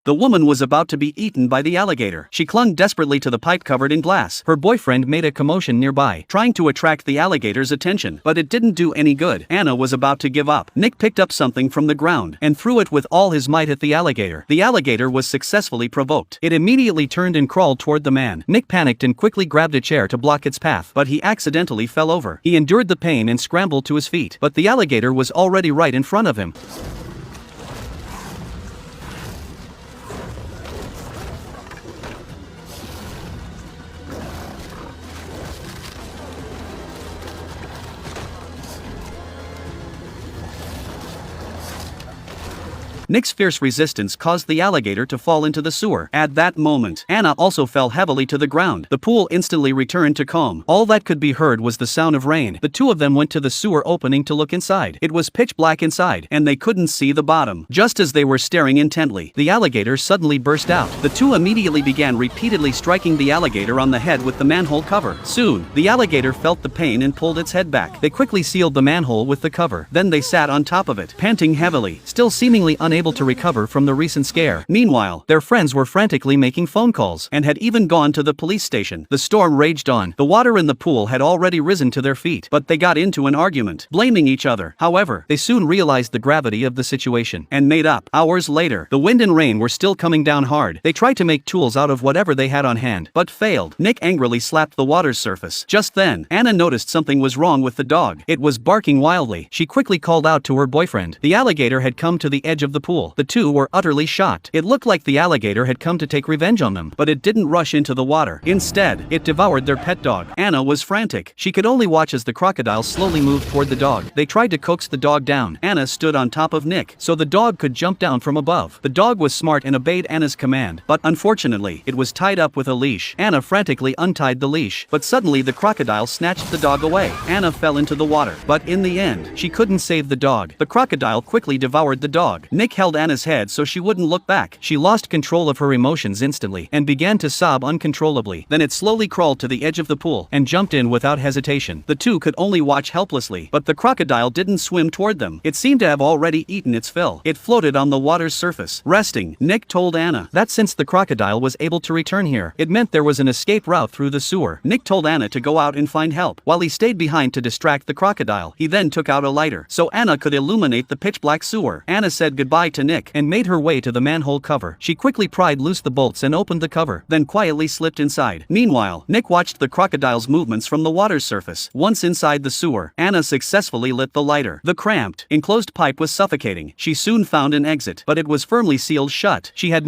The woman was about to be eaten by the alligator. She clung desperately to the pipe covered in glass. Her boyfriend made a commotion nearby, trying to attract the alligator's attention, but it didn't do any good. Anna was about to give up. Nick picked up something from the ground and threw it with all his might at the alligator. The alligator was successfully provoked. It immediately turned and crawled toward the man. Nick panicked and quickly grabbed a chair to block its path, but he accidentally fell over. He endured the pain and scrambled to his feet, but the alligator was already right in front of him. Nick's fierce resistance caused the alligator to fall into the sewer. At that moment, Anna also fell heavily to the ground. The pool instantly returned to calm. All that could be heard was the sound of rain. The two of them went to the sewer opening to look inside. It was pitch black inside, and they couldn't see the bottom. Just as they were staring intently, the alligator suddenly burst out. The two immediately began repeatedly striking the alligator on the head with the manhole cover. Soon, the alligator felt the pain and pulled its head back. They quickly sealed the manhole with the cover. Then they sat on top of it, panting heavily, still seemingly unable to recover from the recent scare. Meanwhile, their friends were frantically making phone calls and had even gone to the police station. The storm raged on. The water in the pool had already risen to their feet, but they got into an argument, blaming each other. However, they soon realized the gravity of the situation and made up. Hours later, the wind and rain were still coming down hard. They tried to make tools out of whatever they had on hand, but failed. Nick angrily slapped the water's surface. Just then, Anna noticed something was wrong with the dog. It was barking wildly. She quickly called out to her boyfriend. The alligator had come to the edge of the pool. The two were utterly shocked. It looked like the alligator had come to take revenge on them, but it didn't rush into the water. Instead, it devoured their pet dog. Anna was frantic. She could only watch as the crocodile slowly moved toward the dog. They tried to coax the dog down. Anna stood on top of Nick, so the dog could jump down from above. The dog was smart and obeyed Anna's command, but unfortunately, it was tied up with a leash. Anna frantically untied the leash, but suddenly the crocodile snatched the dog away. Anna fell into the water, but in the end, she couldn't save the dog. The crocodile quickly devoured the dog. Nick held Anna's head so she wouldn't look back. She lost control of her emotions instantly and began to sob uncontrollably. Then it slowly crawled to the edge of the pool and jumped in without hesitation. The two could only watch helplessly, but the crocodile didn't swim toward them. It seemed to have already eaten its fill. It floated on the water's surface, resting. Nick told Anna that since the crocodile was able to return here, it meant there was an escape route through the sewer. Nick told Anna to go out and find help, while he stayed behind to distract the crocodile. He then took out a lighter, so Anna could illuminate the pitch-black sewer. Anna said goodbye to Nick and made her way to the manhole cover. She quickly pried loose the bolts and opened the cover, then quietly slipped inside. Meanwhile, Nick watched the crocodile's movements from the water's surface. Once inside the sewer, Anna successfully lit the lighter. The cramped, enclosed pipe was suffocating. She soon found an exit, but it was firmly sealed shut. She had